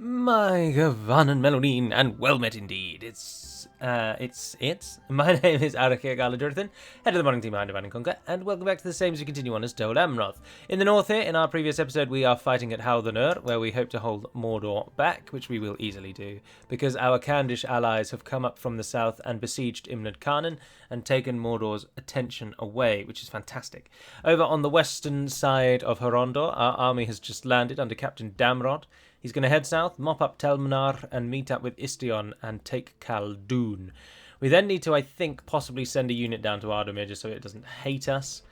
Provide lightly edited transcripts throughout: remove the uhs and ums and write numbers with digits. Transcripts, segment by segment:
My Gavan and Melonin, and well met indeed. My name is Cair head of the modding team behind Divide and Conquer, and welcome back to the same as we continue on as Dol Amroth. In the north here, in our previous episode, we are fighting at Haldunur, where we hope to hold Mordor back, which we will easily do, because our Khandish allies have come up from the south and besieged Imnad Khanan and taken Mordor's attention away, which is fantastic. Over on the western side of Horondor, our army has just landed under Captain Damrod. He's going to head south, mop up Telmanar, and meet up with Istion and take Khaldun. We then need to, I think, possibly send a unit down to Ardamir just so it doesn't hate us,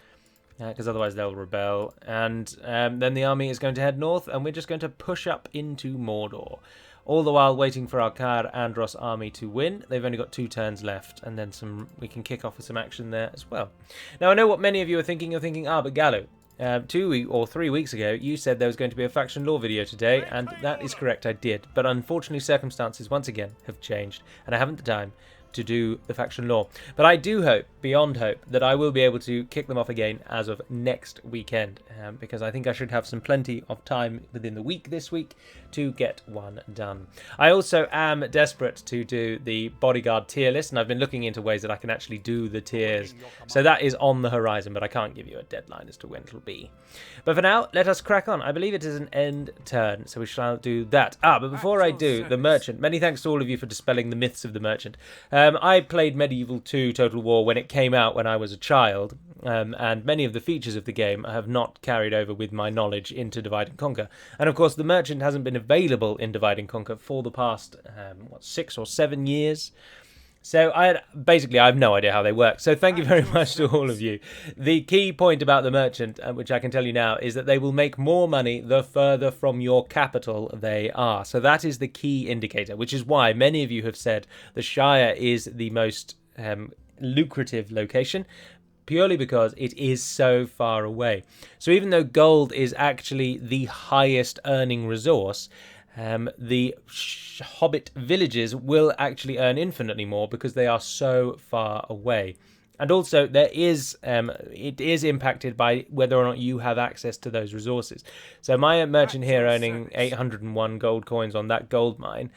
because otherwise they'll rebel. And then the army is going to head north, and we're just going to push up into Mordor. All the while waiting for our Cair Andros army to win. They've only got 2 turns left, and then we can kick off with some action there as well. Now, I know what many of you are thinking. You're thinking, but Gallo, 2 or 3 weeks ago, you said there was going to be a faction law video today, and that is correct, I did. But unfortunately, circumstances once again have changed, and I haven't the time to do the faction law. But I do hope, beyond hope, that I will be able to kick them off again as of next weekend, because I think I should have plenty of time within the week this week to get one done. I also am desperate to do the bodyguard tier list, and I've been looking into ways that I can actually do the tiers. So that is on the horizon, but I can't give you a deadline as to when it'll be. But for now, let us crack on. I believe it is an end turn, so we shall do that. But before I do, the Merchant. Many thanks to all of you for dispelling the myths of the Merchant. I played Medieval 2 Total War when it came out when I was a child, and many of the features of the game have not carried over with my knowledge into Divide and Conquer. And of course, the Merchant hasn't been available in Divide and Conquer for the past 6 or 7 years. So I have no idea how they work. So thank you very much to all of you. The key point about the Merchant, which I can tell you now, is that they will make more money the further from your capital they are. So that is the key indicator, which is why many of you have said the Shire is the most lucrative location, purely because it is so far away. So even though gold is actually the highest earning resource, the Hobbit villages will actually earn infinitely more because they are so far away. And also, it is impacted by whether or not you have access to those resources. So my merchant here earning 801 gold coins on that gold mine,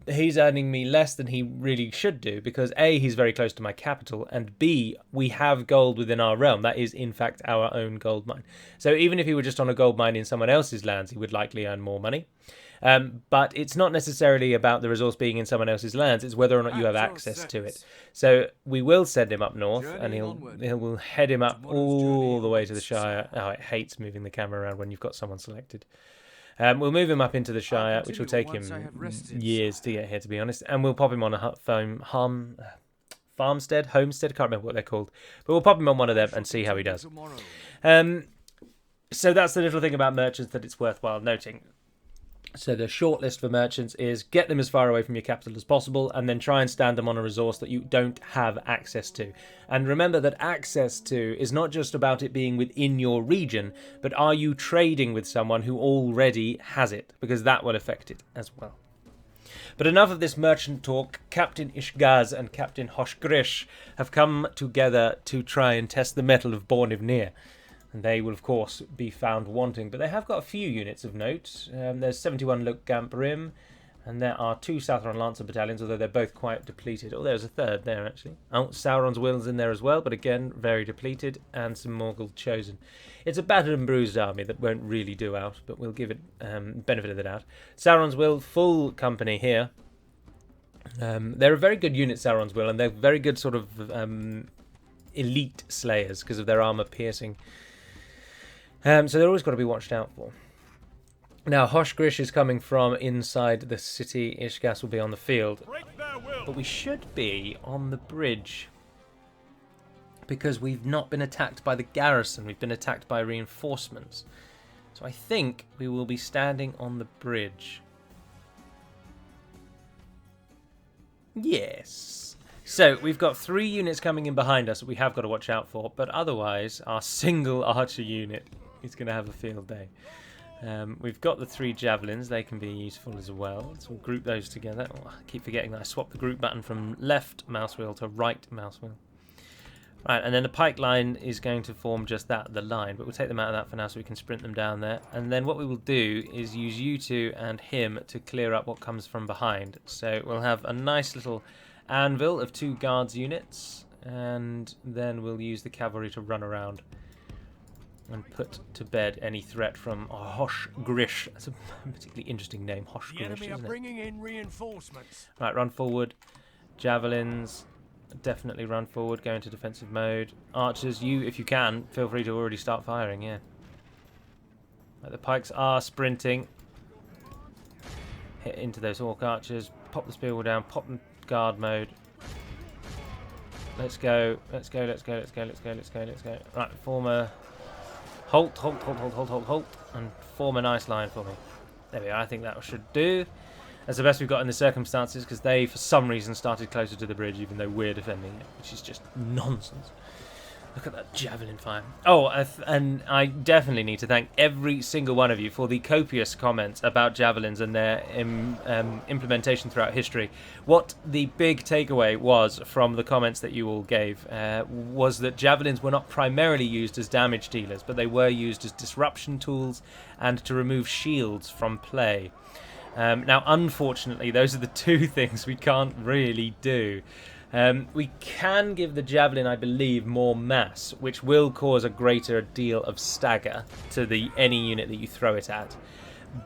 he's earning me less than he really should do because A, he's very close to my capital, and B, we have gold within our realm. That is, in fact, our own gold mine. So even if he were just on a gold mine in someone else's lands, he would likely earn more money. But it's not necessarily about the resource being in someone else's lands, it's whether or not you have access to it. So we will send him up north, and we'll head him up all the way to the Shire. Oh, it hates moving the camera around when you've got someone selected. We'll move him up into the Shire, which will take him years to get here, to be honest, and we'll pop him on a homestead, I can't remember what they're called, but we'll pop him on one of them and see how he does. So that's the little thing about merchants that it's worthwhile noting. So the short list for merchants is get them as far away from your capital as possible and then try and stand them on a resource that you don't have access to. And remember that access to is not just about it being within your region, but are you trading with someone who already has it? Because that will affect it as well. But enough of this merchant talk. Captain Ishgaz and Captain Hoshgrish have come together to try and test the mettle of Bornivnir. And they will, of course, be found wanting. But they have got a few units of note. There's 71 Lokgamp Rim, and there are 2 Southron Lancer battalions, although they're both quite depleted. Oh, there's a third there, actually. Oh, Sauron's Will's in there as well, but again, very depleted, and some Morgul Chosen. It's a battered and bruised army that won't really do out, but we'll give it benefit of the doubt. Sauron's Will, full company here. They're a very good unit, Sauron's Will, and they're very good sort of elite slayers because of their armour piercing. So they're always got to be watched out for. Now, Hoshgrish is coming from inside the city. Ishgas will be on the field. But we should be on the bridge. Because we've not been attacked by the garrison. We've been attacked by reinforcements. So I think we will be standing on the bridge. Yes. So we've got 3 units coming in behind us that we have got to watch out for. But otherwise, our single archer unit is going to have a field day. We've got the 3 javelins. They can be useful as well. So we'll group those together. Oh, I keep forgetting that I swapped the group button from left mouse wheel to right mouse wheel. Right, and then the pike line is going to form just that, the line, but we'll take them out of that for now so we can sprint them down there. And then what we will do is use you two and him to clear up what comes from behind. So we'll have a nice little anvil of 2 guards units, and then we'll use the cavalry to run around and put to bed any threat from Hosh Grish. That's a particularly interesting name, Hosh Grish, isn't it? Bringing in reinforcements. Right, run forward. Javelins. Definitely run forward, go into defensive mode. Archers, you, if you can, feel free to already start firing, yeah. Right, the pikes are sprinting. Hit into those orc archers. Pop the spear wall down, pop them guard mode. Let's go, let's go, let's go, let's go, let's go, let's go, let's go. Right, form a... Halt, halt, halt, halt, halt, halt, halt. And form a nice line for me. There we are, I think that should do. That's the best we've got in the circumstances, because they, for some reason, started closer to the bridge, even though we're defending it, which is just nonsense. Look at that javelin fire. Oh, and I definitely need to thank every single one of you for the copious comments about javelins and their implementation throughout history. What the big takeaway was from the comments that you all gave was that javelins were not primarily used as damage dealers, but they were used as disruption tools and to remove shields from play. Now, unfortunately, those are the 2 things we can't really do. We can give the javelin, I believe, more mass, which will cause a greater deal of stagger to any unit that you throw it at.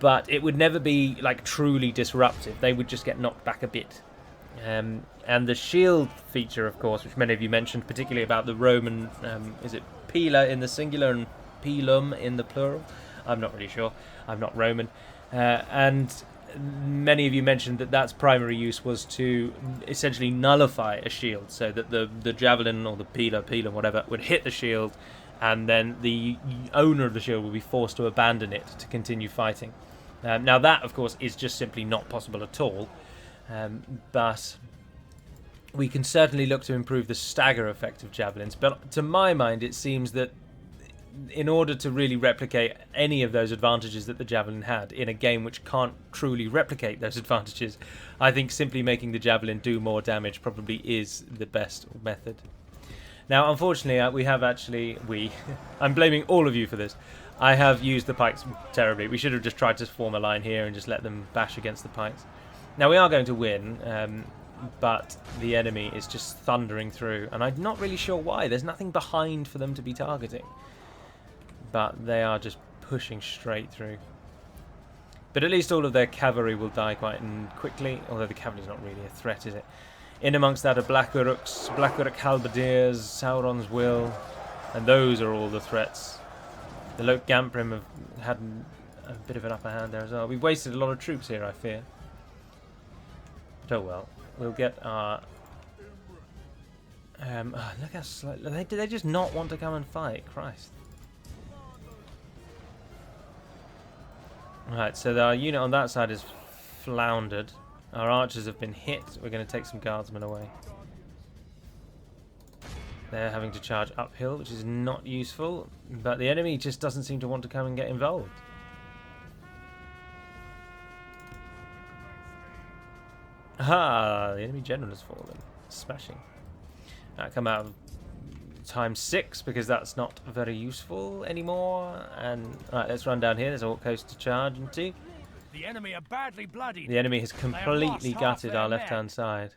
But it would never be like truly disruptive. They would just get knocked back a bit. And the shield feature, of course, which many of you mentioned, particularly about the Roman, is it pila in the singular and pilum in the plural? I'm not really sure. I'm not Roman. And many of you mentioned that that's primary use was to essentially nullify a shield, so that the javelin or the pila, whatever, would hit the shield, and then the owner of the shield would be forced to abandon it to continue fighting. Now that, of course, is just simply not possible at all, but we can certainly look to improve the stagger effect of javelins. But to my mind, it seems that in order to really replicate any of those advantages that the javelin had in a game which can't truly replicate those advantages, I think simply making the javelin do more damage probably is the best method. Now, unfortunately, we have actually... I'm blaming all of you for this. I have used the pikes terribly. We should have just tried to form a line here and just let them bash against the pikes. Now, we are going to win, but the enemy is just thundering through, and I'm not really sure why. There's nothing behind for them to be targeting. But they are just pushing straight through. But at least all of their cavalry will die quite quickly, although the cavalry's not really a threat, is it? In amongst that are Black Uruk halberdiers, Sauron's will, and those are all the threats. The Lok Gamprim have had a bit of an upper hand there as well. We've wasted a lot of troops here, I fear. But oh well. We'll get our... look how slow... Do they just not want to come and fight? Christ. Right, so our unit on that side is floundered. Our archers have been hit. We're going to take some guardsmen away. They're having to charge uphill, which is not useful. But the enemy just doesn't seem to want to come and get involved. Ah, the enemy general has fallen. Smashing. That come out of ×6 because that's not very useful anymore. And right, let's run down here. There's Orc Coast to charge into. The enemy are badly bloodied. The enemy has completely gutted our left-hand side.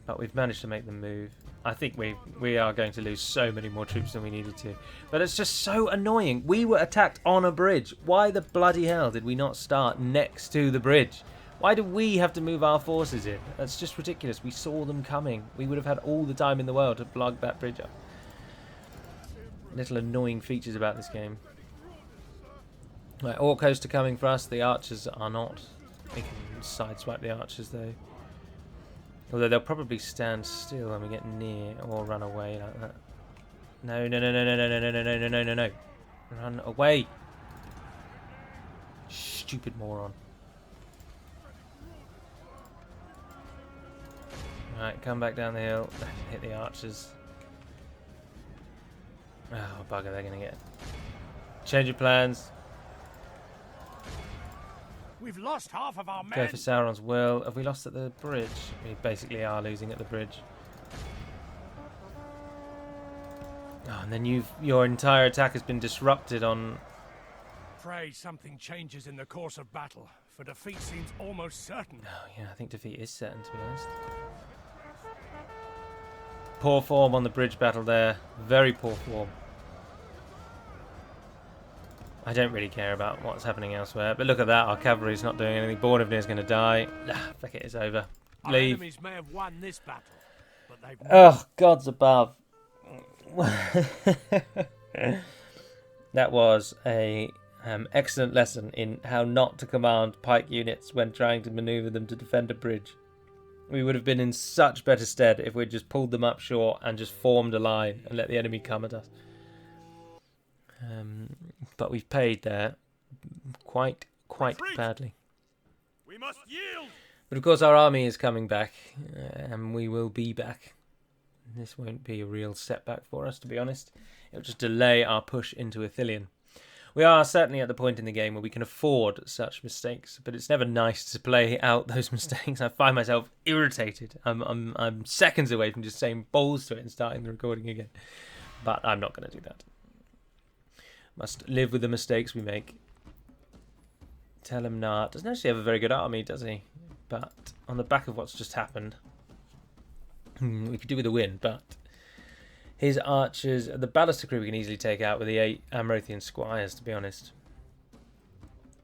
But we've managed to make them move. I think we are going to lose so many more troops than we needed to. But it's just so annoying. We were attacked on a bridge. Why the bloody hell did we not start next to the bridge? Why do we have to move our forces in? That's just ridiculous. We saw them coming. We would have had all the time in the world to plug that bridge up. Little annoying features about this game. Right, Orc Coast are coming for us. The archers are not. We can sideswipe the archers though. Although they'll probably stand still when we get near or run away like that. No, no, no, no, no, no, no, no, no, no, no, no, no. Run away. Stupid moron. Right, come back down the hill. Hit the archers. Oh, bugger, they're going to get... Change your plans. We've lost half of our men. Go for Sauron's will. Have we lost at the bridge? We basically are losing at the bridge. Oh, and then your entire attack has been disrupted on... Pray something changes in the course of battle, for defeat seems almost certain. Oh, yeah, I think defeat is certain, to be honest. Poor form on the bridge battle there. Very poor form. I don't really care about what's happening elsewhere. But look at that, our cavalry's not doing anything. Bornevnir's going to die. Fuck it, it's over. Our Leave. enemies may have won this battle, but they've Oh, gods above. That was a excellent lesson in how not to command pike units when trying to maneuver them to defend a bridge. We would have been in such better stead if we'd just pulled them up short and just formed a line and let the enemy come at us. But we've paid there quite badly. We must yield. But of course our army is coming back, and we will be back. This won't be a real setback for us, to be honest. It'll just delay our push into Ithilien. We are certainly at the point in the game where we can afford such mistakes, but it's never nice to play out those mistakes. I find myself irritated. I'm seconds away from just saying balls to it and starting the recording again. But I'm not going to do that. Must live with the mistakes we make. Telemnar doesn't actually have a very good army, does he? But on the back of what's just happened, we could do with a win, but his archers, the Ballister crew we can easily take out with the 8 Amrothian squires, to be honest.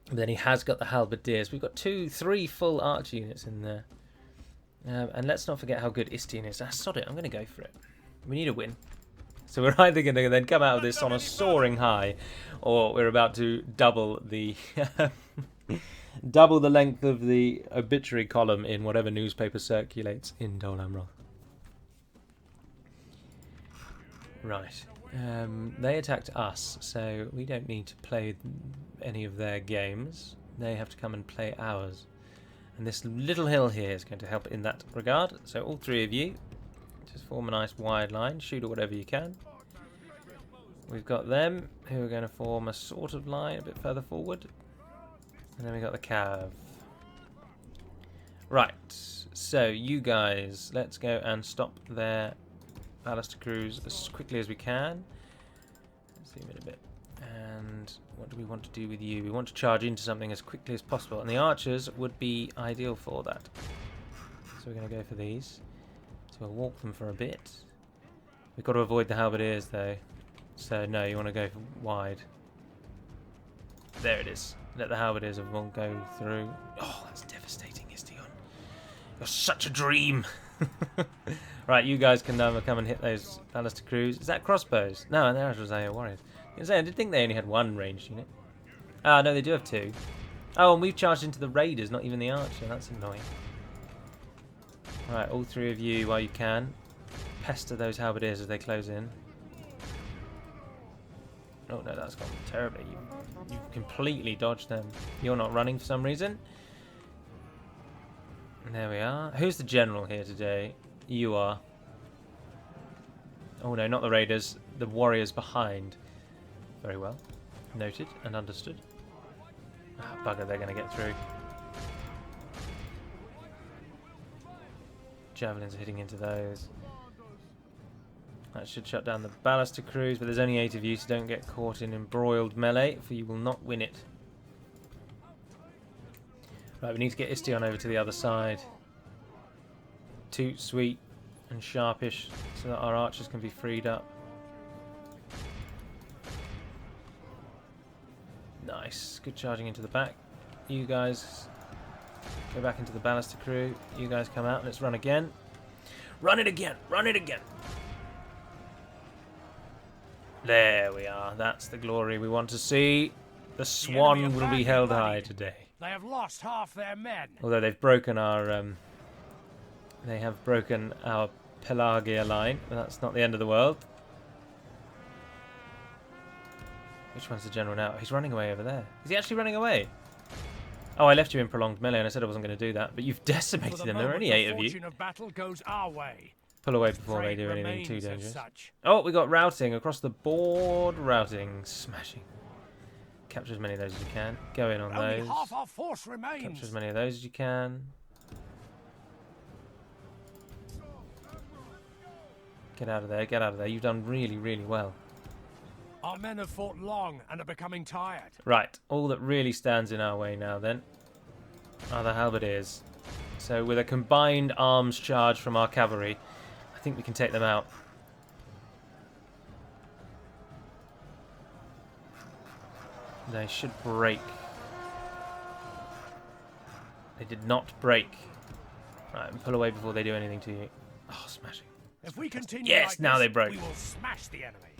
But then he has got the halberdiers. We've got 3 full archer units in there. And let's not forget how good Istion is. Sod it, I'm going to go for it. We need a win. So we're either going to then come out of this on a soaring high, or we're about to double the double the length of the obituary column in whatever newspaper circulates in Dol Amroth. Right. They attacked us, so we don't need to play any of their games. They have to come and play ours. And this little hill here is going to help in that regard. So all 3 of you, just form a nice wide line, shoot at whatever you can. We've got them, who are going to form a sort of line a bit further forward. And then we've got the cav. Right, so you guys, let's go and stop their Ballister crews as quickly as we can. Let's zoom in a bit. And what do we want to do with you? We want to charge into something as quickly as possible. And the archers would be ideal for that. So we're going to go for these. So we'll walk them for a bit. We've got to avoid the halberdiers though. So no, you want to go for wide. There it is. Let the halberdiers all go through. Oh, that's devastating, Istion. You're such a dream. Right, you guys can come and hit those Ballister crews. Is that crossbows? No, they're Rosaya warriors. I did think they only had 1 ranged unit. Ah, no, they do have 2. Oh, and we've charged into the raiders, not even the archer. That's annoying. Right, all 3 of you, while you can, pester those halberdiers as they close in. Oh no, that's gone terribly. You've completely dodged them. You're not running for some reason. And there we are. Who's the general here today? You are. Oh no, not the raiders. The warriors behind. Very well. Noted and understood. Ah, bugger, they're going to get through. Javelins are hitting into those. That should shut down the Ballister crews, but there's only 8 of you, so don't get caught in embroiled melee, for you will not win it. Right, we need to get Istion over to the other side. Toot, sweet, and sharpish, so that our archers can be freed up. Nice. Good charging into the back. You guys go back into the Ballister crew. You guys come out. Let's run again. Run it again! Run it again! There we are. That's the glory we want to see. The swan will be held high today. They have lost half their men. Although they've broken our they have broken our Pelagia line, but that's not the end of the world. Which one's the general now? He's running away over there. Is he actually running away? Oh, I left you in prolonged melee and I said I wasn't going to do that, but you've decimated them. There are only 8 of you. Of battle goes our way. Pull away before they do anything too dangerous. Oh, we got routing across the board. Routing. Smashing. Capture as many of those as you can. Go in on Only those. half our force remains. Capture as many of those as you can. Get out of there, get out of there. You've done really, really well. Our men have fought long and are becoming tired. Right, all that really stands in our way now then are the halberdiers. So with a combined arms charge from our cavalry, I think we can take them out. They should break. They did not break. Right, pull away before they do anything to you. Oh, smashing. If we continue Yes, like now this, they broke. we will smash the enemy.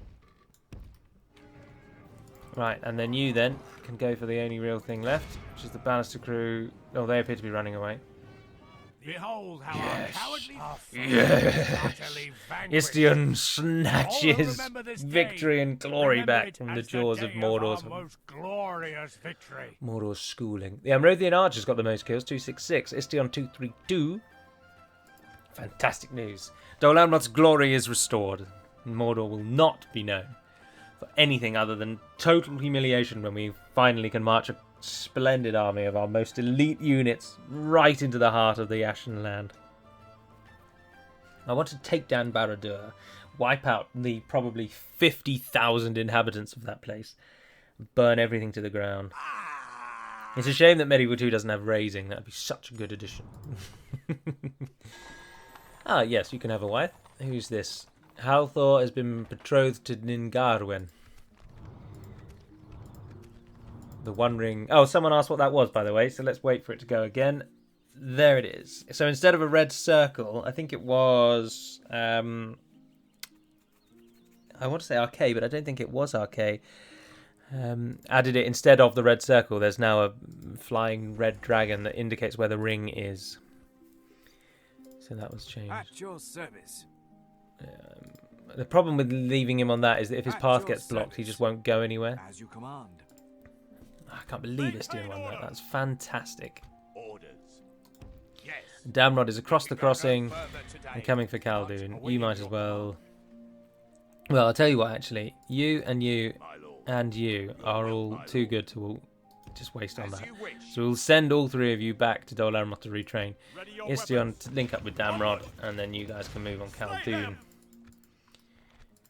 Right, and then you then can go for the only real thing left, which is the banister crew. Oh, they appear to be running away. Behold how our cowardly utterly vanquished. Istion snatches All who remember this day, victory and glory remember back it from the as jaws day of Mordor's our most glorious victory. schooling. The Amrothian archers got the most kills, 266. Istion 232. Fantastic news. Dol Amroth's glory is restored. Mordor will not be known for anything other than total humiliation when we finally can march a splendid army of our most elite units right into the heart of the Ashen Land. I want to take down Barad-dûr, wipe out the probably 50,000 inhabitants of that place, burn everything to the ground. It's a shame that Medieval 2 doesn't have raising. That'd be such a good addition. Ah, yes, you can have a wife. Who's this? Halthor has been betrothed to Ningarwen. The One Ring. Oh, someone asked what that was, by the way, so let's wait for it to go again. There it is. So instead of a red circle, I think it was... I want to say RK, but I don't think it was RK. Added it instead of the red circle. There's now a flying red dragon that indicates where the ring is. So that was changed. At your service. The problem with leaving him on that is that if his path gets blocked, he just won't go anywhere. As you command. I can't believe Istion won that. That's fantastic. Orders. Yes. Damrod is across the crossing and coming for Khaldun. You might as well... Well, I'll tell you what, actually. You and you and you are all too good to just waste on that. So we'll send all three of you back to Dol Amroth to retrain. Istion to link up with Damrod, and then you guys can move on Khaldun.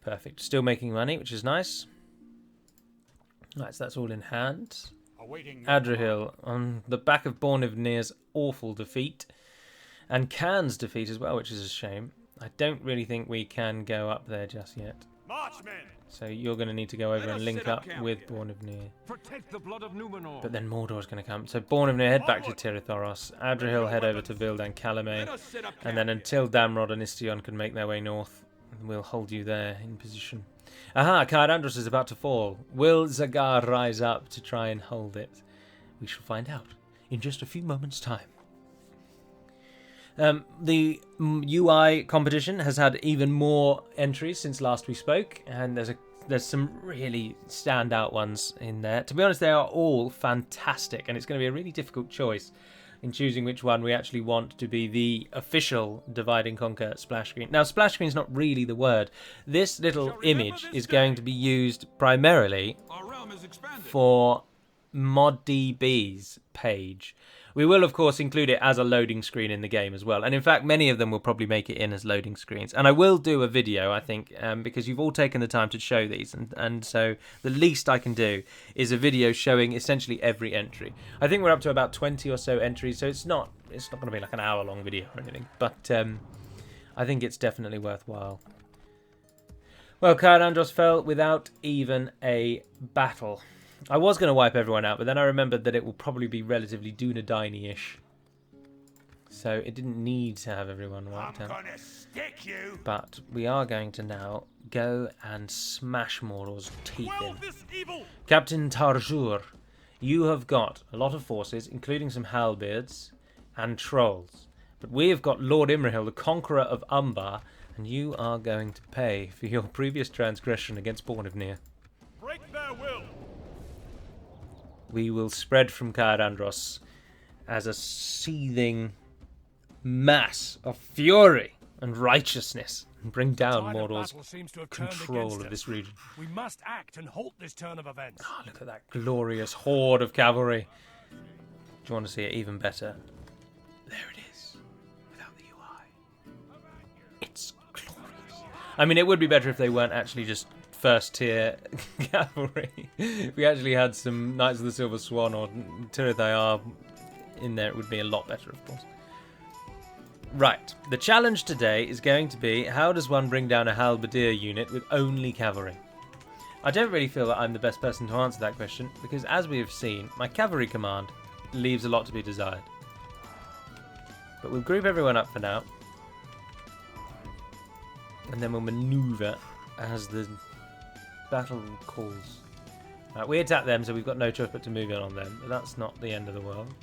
Perfect. Still making money, which is nice. Right, so that's all in hand. Adrihil on the back of Bornivnir's awful defeat. And Cairn's defeat as well, which is a shame. I don't really think we can go up there just yet. So you're going to need to go over and link up with Bornivnir. Protect the blood of Numenor. But then Mordor's going to come. So Bornivnir head back to Tirith-Oros. Adrihil head over to Vildan Calumet. And then until Damrod and Istion can make their way north, we'll hold you there in position. Aha, Cair Andros is about to fall. Will Zagar rise up to try and hold it? We shall find out in just a few moments' time. The UI competition has had even more entries since last we spoke, and there's some really standout ones in there. To be honest, they are all fantastic, and it's going to be a really difficult choice in choosing which one we actually want to be the official Divide and Conquer splash screen. Now, splash screen is not really the word. This little image is going to be used primarily for ModDB's page. We will, of course, include it as a loading screen in the game as well. And in fact, many of them will probably make it in as loading screens. And I will do a video, I think, because you've all taken the time to show these. And so the least I can do is a video showing essentially every entry. I think we're up to about 20 or so entries, so it's not going to be like an hour-long video or anything. But I think it's definitely worthwhile. Well, Cair Andros fell without even a battle. I was going to wipe everyone out, but then I remembered that it will probably be relatively Dunedain-ish. So it didn't need to have everyone wiped out. Stick But we are going to now go and smash Mordor's teeth in. Captain Tarjur, you have got a lot of forces, including some halberds and trolls. But we have got Lord Imrahil, the conqueror of Umbar, and you are going to pay for your previous transgression against Bornivnir. Break their will. We will spread from Cair Andros as a seething mass of fury and righteousness. Bring down Tide of Mordor's battle seems to have turned control against of this us. region. We must act and halt this turn of events. Oh, look at that glorious horde of cavalry. Do you want to see it even better? There it is. Without the UI. It's glorious. I mean, it would be better if they weren't actually just first tier cavalry. If we actually had some Knights of the Silver Swan or Tirithayar in there, it would be a lot better, of course. Right, the challenge today is going to be, how does one bring down a halberdier unit with only cavalry? I don't really feel that I'm the best person to answer that question, because as we have seen, my cavalry command leaves a lot to be desired. But we'll group everyone up for now, and then we'll manoeuvre as the battle calls. Right, we attack them, so we've got no choice but to move in on them, but that's not the end of the world.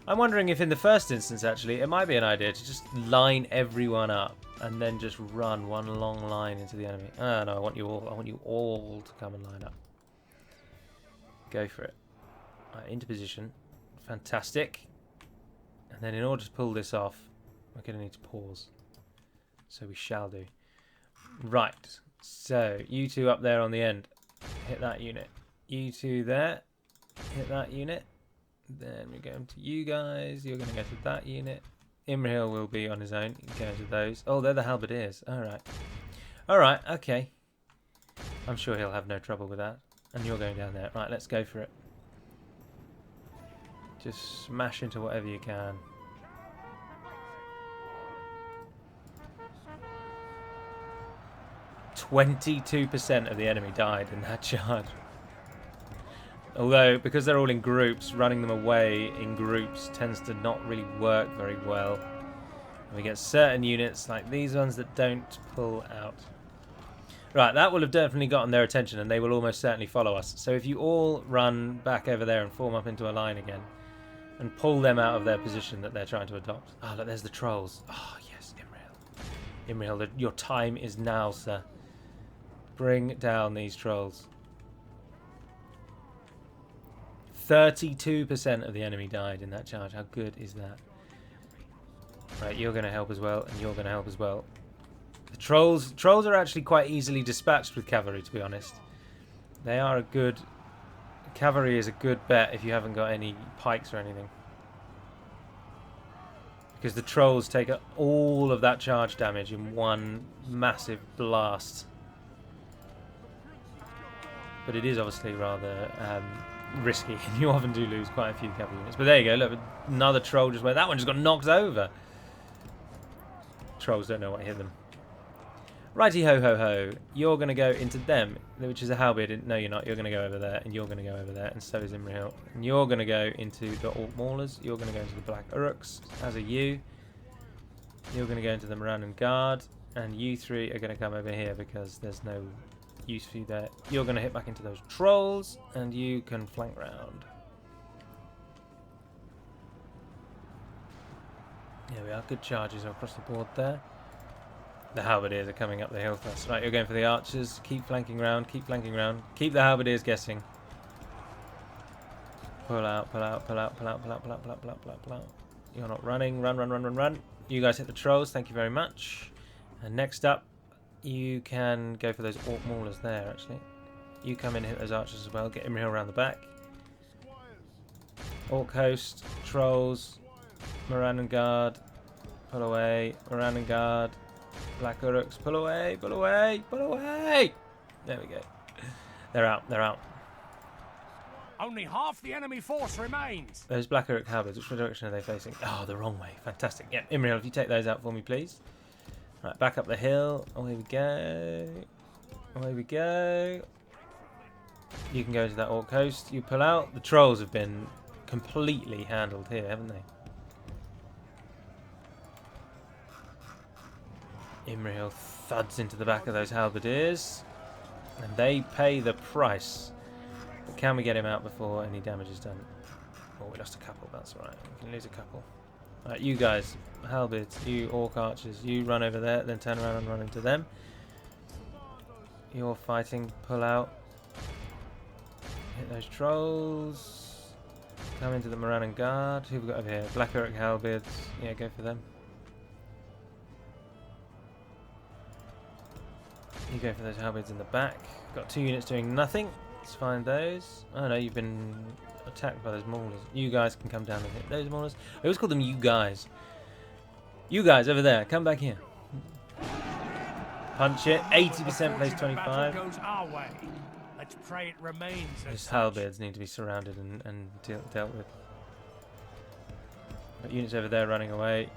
I'm wondering if in the first instance, actually, it might be an idea to just line everyone up and then just run one long line into the enemy. Ah, no, I want you all to come and line up. Go for it. Right, into position. Fantastic. And then in order to pull this off, we're going to need to pause. So we shall do. Right. So, you two up there on the end. Hit that unit. You two there. Hit that unit. Then we're going to you guys. You're going to go to that unit. Imrahil will be on his own. You can go to those. Oh, they're the halberdiers. Alright. Alright, okay. I'm sure he'll have no trouble with that. And you're going down there. Right, let's go for it. Just smash into whatever you can. %22% of the enemy died in that charge. Although, because they're all in groups, running them away in groups tends to not really work very well. And we get certain units, like these ones, that don't pull out. Right, that will have definitely gotten their attention, and they will almost certainly follow us. So if you all run back over there and form up into a line again, and pull them out of their position that they're trying to adopt. Ah, look, there's the trolls. Oh, yes, Imrahil. Imrahil, your time is now, sir. Bring down these trolls. 32% of the enemy died in that charge. How good is that? Right, you're going to help as well, and you're going to help as well. The trolls are actually quite easily dispatched with cavalry, to be honest. They are a good... Cavalry is a good bet if you haven't got any pikes or anything. Because the trolls take all of that charge damage in one massive blast. But it is obviously rather... risky, and you often do lose quite a few cavalry units. But there you go, look, another troll just went. That one just got knocked over. Trolls don't know what hit them. Righty ho ho ho. You're going to go into them, which is a halberd. No, you're not. You're going to go over there, and you're going to go over there, and so is Imrahil. And you're going to go into the Orc Maulers. You're going to go into the Black Uruks, as are you. You're going to go into the Morannon Guard, and you three are going to come over here because there's no use for you there. You're going to hit back into those trolls, and you can flank round. There we are. Good charges across the board there. The halberdiers are coming up the hill first. Right, you're going for the archers. Keep flanking round. Keep flanking round. Keep the halberdiers guessing. Pull out, pull out, pull out, pull out, pull out, pull out, pull out, pull out, pull out, pull out. You're not running. Run, run, run, run, run. You guys hit the trolls. Thank you very much. And next up, you can go for those Orc Maulers there, actually. You come in and hit those archers as well. Get Imrahil around the back. Orc host, trolls, Morannon Guard, pull away, Morannon Guard, Black Uruks, pull away, pull away, pull away! There we go. They're out, they're out. Only half the enemy force remains. Those Black Uruk halberds, which direction are they facing? Oh, the wrong way. Fantastic. Yeah, Imrahil, if you take those out for me, please. Right, back up the hill. Away we go. Away we go. You can go to that Orc coast. You pull out. The trolls have been completely handled here, haven't they? Imrahil thuds into the back of those halberdiers. And they pay the price. But can we get him out before any damage is done? Oh, we lost a couple. That's all right. We can lose a couple. Right, you guys, halberds, you orc archers, you run over there, then turn around and run into them. You're fighting, pull out. Hit those trolls. Come into the Morannon Guard. Who have we got over here? Black Uruk halberds. Yeah, go for them. go for those halberds in the back. Got 2 units doing nothing. Let's find those. Oh no, you've been attacked by those maulers. You guys can come down and hit those maulers. I always call them you guys. You guys over there, come back here. Punch it. 80% plays 25. Goes our way. Let's pray it remains. Those halberds need to be surrounded and dealt with. Got units over there running away.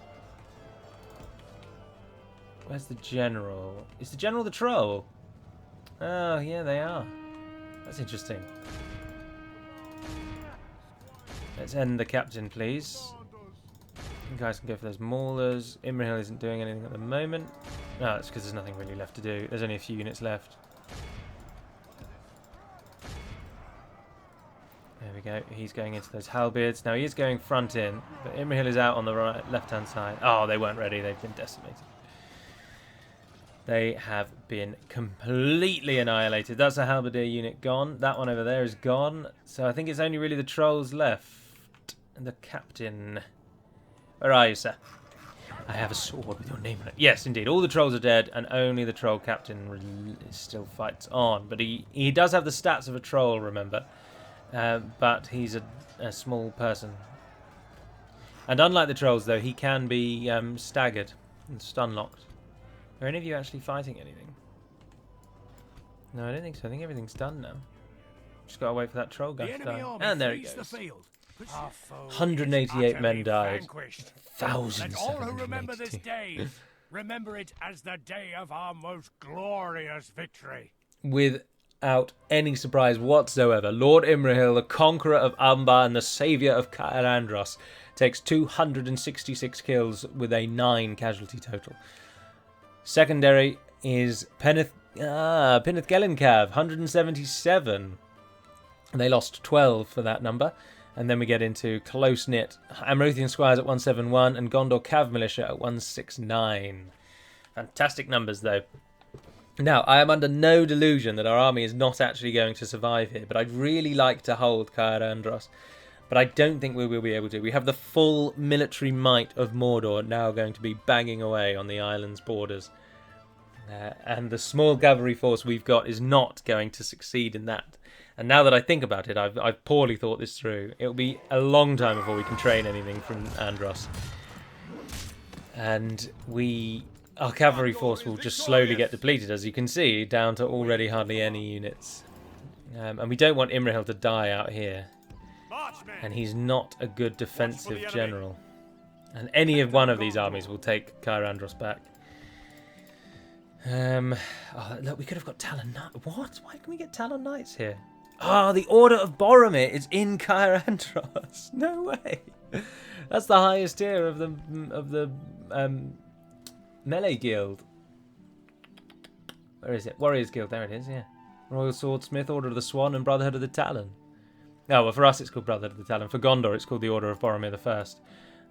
Where's the general? Is the general the troll? Oh, yeah, they are. That's interesting. Let's end the captain, please. You guys can go for those maulers. Imrahil isn't doing anything at the moment. No, it's because there's nothing really left to do. There's only a few units left. There we go. He's going into those halberds. Now he is going front in, but Imrahil is out on the right, left-hand side. Oh, they weren't ready. They've been decimated. They have been completely annihilated. That's a halberdier unit gone. That one over there is gone. So I think it's only really the trolls left. And the captain. Where are you, sir? I have a sword with your name on it. Yes, indeed. All the trolls are dead, and only the troll captain still fights on. But he does have the stats of a troll, remember. But he's a small person. And unlike the trolls, though, he can be staggered and stun-locked. Are any of you actually fighting anything? No, I don't think so. I think everything's done now. Just gotta wait for that troll guy to die. And there he goes. 188 men died. Thousands. Let all who remember this day remember it as the day of our most glorious victory. Without any surprise whatsoever, Lord Imrahil, the conqueror of Umbar and the saviour of Cair Andros, takes 266 kills with a 9 casualty total. Secondary is Penith Gelincav, 177. They lost 12 for that number. And then we get into close-knit Amrothian Squires at 171 and Gondor Cav Militia at 169. Fantastic numbers, though. Now, I am under no delusion that our army is not actually going to survive here, but I'd really like to hold Cair Andros. But I don't think we will be able to. We have the full military might of Mordor now going to be banging away on the island's borders. And the small cavalry force we've got is not going to succeed in that. And now that I think about it, I've poorly thought this through. It'll be a long time before we can train anything from Andros. And our cavalry force will just slowly get depleted, as you can see, down to already hardly any units. And we don't want Imrahil to die out here. And he's not a good defensive general. And any of one of these armies will take Cair Andros back. Oh, look, we could have got Talon Knights. What? Why can we get Talon Knights here? Ah, the Order of Boromir is in Cair Andros. No way. That's the highest tier of the melee guild. Where is it? Warriors Guild. There it is. Yeah. Royal Swordsmith, Order of the Swan, and Brotherhood of the Talon. Oh, well, for us it's called Brotherhood of the Talon. For Gondor it's called the Order of Boromir the First.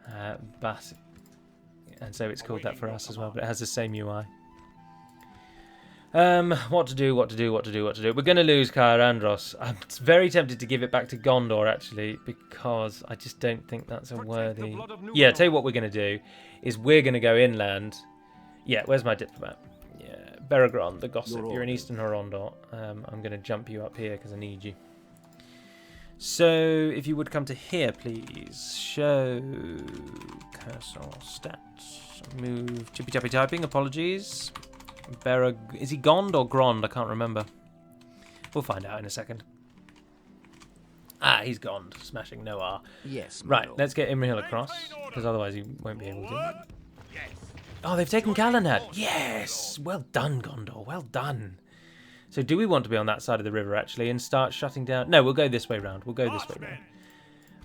And so it's called that for us as well. But it has the same UI. What to do. We're going to lose Cair Andros. I'm very tempted to give it back to Gondor, actually, because I just don't think that's a worthy... Yeah, tell you what we're going to do, is we're going to go inland. Yeah, where's my diplomat? Yeah, Beragron, the Gossip. You're in Eastern Horondor. I'm going to jump you up here because I need you. So, if you would come to here, please. Show cursor stats. Move chippy chappy typing. Apologies. Is he Gond or Grond? I can't remember. We'll find out in a second. Ah, he's Gond. Smashing no R. Yes. Right, let's get Imrahil across, because otherwise he won't be able to. Oh, they've taken Calanad. Yes! Well done, Gondor. Well done. So do we want to be on that side of the river, actually, and start shutting down... No, we'll go this way round. We'll go this way round.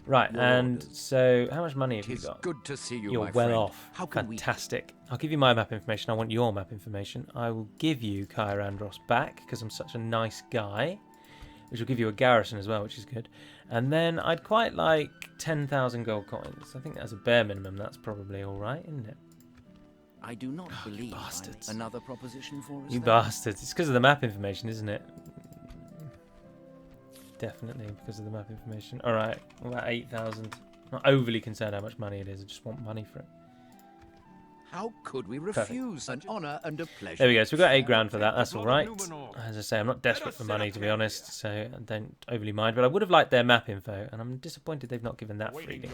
Right, and so how much money have you got? Good to see you, You're well off. Fantastic. I'll give you my map information. I want your map information. I will give you Cair Andros back because I'm such a nice guy, which will give you a garrison as well, which is good. And then I'd quite like 10,000 gold coins. I think that's a bare minimum. That's probably all right, isn't it? I do not believe bastards. Another proposition for us. You bastards. It's because of the map information, isn't it? Definitely because of the map information. Alright, about 8,000. Not overly concerned how much money it is. I just want money for it. How could we refuse an honor and a pleasure? There we go. So we've got 8 grand for that. That's all right. As I say, I'm not desperate for money, to be honest, so I don't overly mind. But I would have liked their map info, and I'm disappointed they've not given that freely.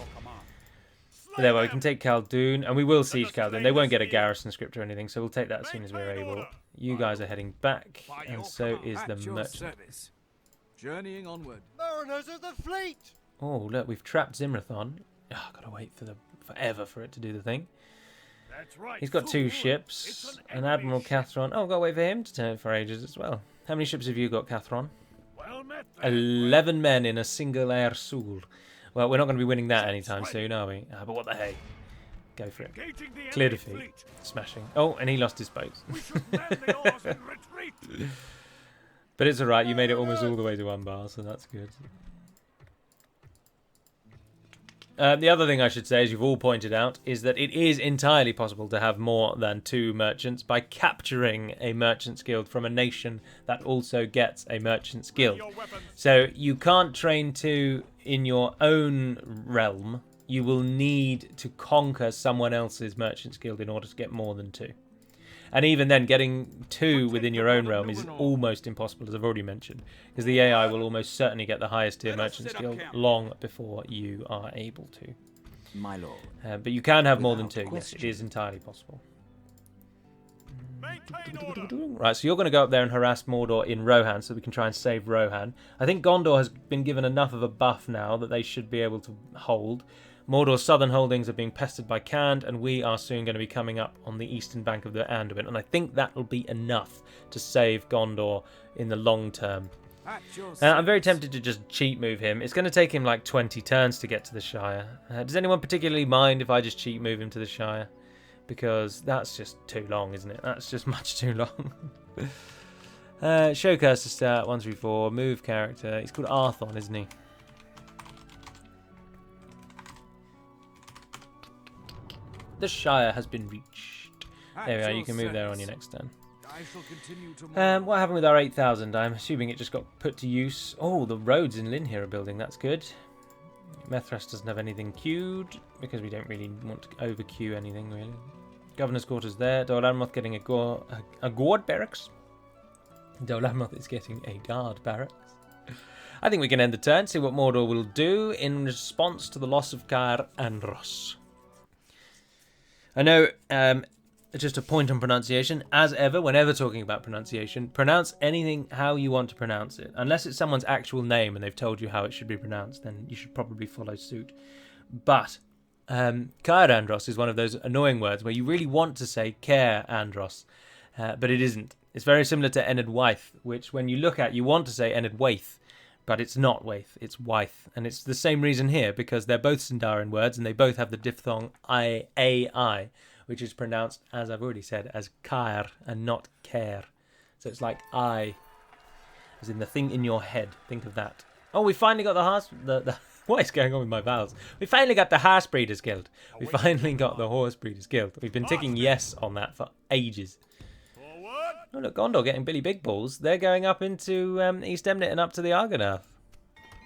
But there we can take Khaldun, and we will siege Khaldun. They won't get a garrison script or anything, so we'll take that as soon as we're able. You guys are heading back, and so is the merchant. Journeying onward. Mariners of the fleet! Oh, look, we've trapped Zimrathon. Oh, I've got to wait forever for it to do the thing. That's right. He's got 2 ships, an Admiral Cathron. Oh, I've got to wait for him to turn it for ages as well. How many ships have you got, Cathron? Well met, 11 men in a single air soul. Well, we're not going to be winning that anytime soon, are we? But what the hey? Go for it. Clear defeat. Smashing. Oh, and he lost his boats. But it's alright, you made it almost all the way to 1 bar, so that's good. The other thing I should say, as you've all pointed out, is that it is entirely possible to have more than 2 merchants by capturing a merchant's guild from a nation that also gets a merchant's guild. So you can't train 2 in your own realm. You will need to conquer someone else's merchant's guild in order to get more than 2. And even then, getting 2 within your own realm is almost impossible, as I've already mentioned, because the AI will almost certainly get the highest tier merchant's guild long before you are able to. My lord. But you can have more than 2. Yes, it is entirely possible. Right, so you're going to go up there and harass Mordor in Rohan so we can try and save Rohan. I think Gondor has been given enough of a buff now that they should be able to hold. Mordor's southern holdings are being pestered by Khand, and we are soon going to be coming up on the eastern bank of the Anduin, and I think that will be enough to save Gondor in the long term. I'm very tempted to just cheat move him. It's going to take him like 20 turns to get to the Shire. Does anyone particularly mind if I just cheat move him to the Shire? Because that's just too long, isn't it? That's just much too long. Show cursor stat, 1 through 4, move character. He's called Arthon, isn't he? The Shire has been reached. There we are, you can move there on your next turn. What happened with our 8,000? I'm assuming it just got put to use. Oh, the roads in Lynn here are building, that's good. Methras doesn't have anything queued, because we don't really want to over-queue anything, really. Governor's quarters there. Dol Amroth getting a guard barracks. Dol Amroth is getting a guard barracks. I think we can end the turn, see what Mordor will do in response to the loss of Cair Andros. I know, just a point on pronunciation. As ever, whenever talking about pronunciation, pronounce anything how you want to pronounce it. Unless it's someone's actual name and they've told you how it should be pronounced, then you should probably follow suit. But Cair Andros is one of those annoying words where you really want to say Cair Andros, but it isn't. It's very similar to Enid Wythe, which when you look at, you want to say Enid Waith, but it's not Waith, it's Wythe. And it's the same reason here, because they're both Sindarin words and they both have the diphthong I, which is pronounced, as I've already said, as Cair and not Cair. So it's like I, as in the thing in your head. Think of that. Oh, we finally got the what is going on with my vowels? We finally got the Horse Breeders Guild. We finally got the Horse Breeders Guild. We've been ticking yes on that for ages. Oh look, Gondor getting Billy Big Balls. They're going up into East Emnet and up to the Argonath.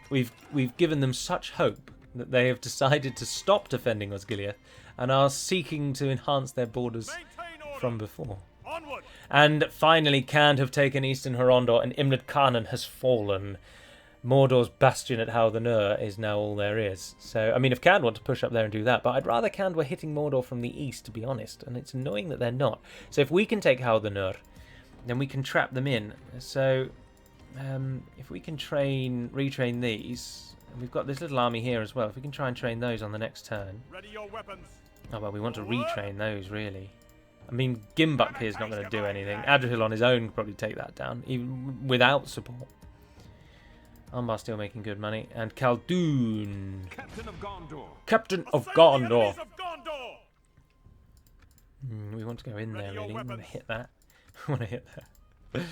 We've given them such hope that they have decided to stop defending Osgiliath and are seeking to enhance their borders from before. And finally, Khand have taken Eastern Horondor and Imlad Khanan has fallen. Mordor's bastion at How the Nur is now all there is. So, I mean, if Khand want to push up there and do that, but I'd rather Khand were hitting Mordor from the east, to be honest, and it's annoying that they're not. So if we can take How the Nur, then we can trap them in. So, if we can retrain these, and we've got this little army here as well, if we can try and train those on the next turn. Ready your weapons. Oh, well, we want to retrain those, really. I mean, Gimbuk here is not going to do anything. Adrian on his own could probably take that down, even without support. Umbar's still making good money. And Khaldun. Captain of Gondor. Captain of Gondor. We want to go in there, really. We want to hit that. I want to hit that.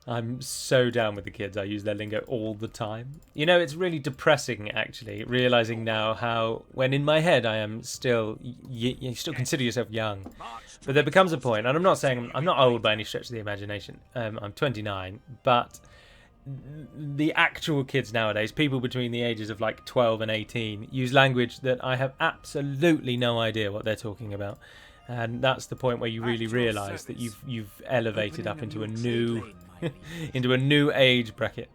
I'm so down with the kids. I use their lingo all the time. You know, it's really depressing, actually, realising now how, when in my head I am still, you still consider yourself young. But there becomes a point, and I'm not saying, I'm not old by any stretch of the imagination. I'm 29, but the actual kids nowadays, people between the ages of like 12 and 18, use language that I have absolutely no idea what they're talking about. And that's the point where you really At your realise that service. you've elevated up into a new Lane, my liege. into a new age bracket.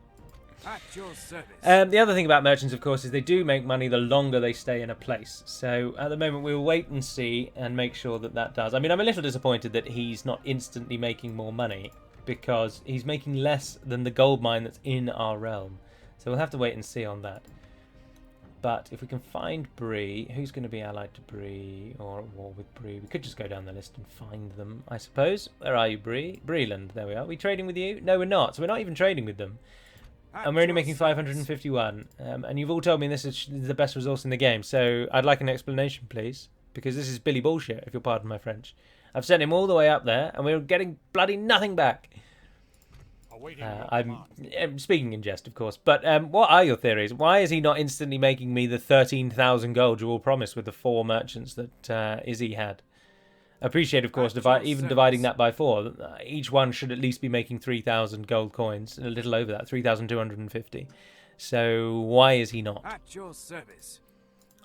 At your service. The other thing about merchants, of course, is they do make money the longer they stay in a place. So at the moment, we'll wait and see and make sure that that does. I mean, I'm a little disappointed that he's not instantly making more money because he's making less than the gold mine that's in our realm. So we'll have to wait and see on that. But if we can find Bree, who's going to be allied to Bree or at war with Bree? We could just go down the list and find them, I suppose. Where are you, Bree? Breeland, there we are. Are we trading with you? No, we're not. So we're not even trading with them. And we're only making 551. And you've all told me this is the best resource in the game. So I'd like an explanation, please. Because this is Billy bullshit, if you'll pardon my French. I've sent him all the way up there, and we're getting bloody nothing back. I'm speaking in jest, of course. But what are your theories? Why is he not instantly making me the 13,000 gold you all promised with the 4 merchants that Izzy had? Appreciate, of course, even dividing that by 4. Each one should at least be making 3,000 gold coins, and a little over that, 3,250. So why is he not? At your service.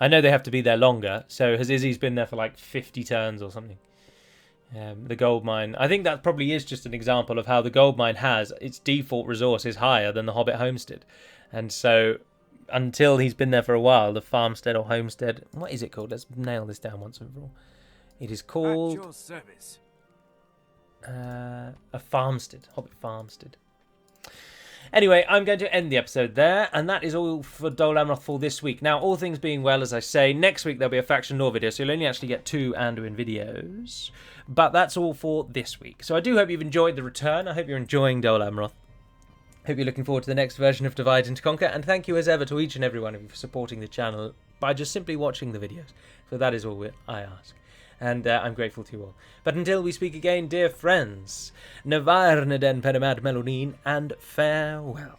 I know they have to be there longer, so has Izzy's been there for like 50 turns or something? The gold mine. I think that probably is just an example of how the gold mine has its default resource is higher than the Hobbit homestead. And so until he's been there for a while, the farmstead or homestead, what is it called? Let's nail this down once and for all. It is called At your service. a farmstead, Hobbit farmstead. Anyway, I'm going to end the episode there, and that is all for Dol Amroth for this week. Now, all things being well, as I say, next week there'll be a faction lore video, so you'll only actually get 2 Anduin videos. But that's all for this week. So I do hope you've enjoyed the return. I hope you're enjoying Dol Amroth. Hope you're looking forward to the next version of Divide and Conquer, and thank you as ever to each and every one of you for supporting the channel by just simply watching the videos. So that is all I ask. And I'm grateful to you all. But until we speak again, dear friends, Navarne den Peremad Melonin, and farewell.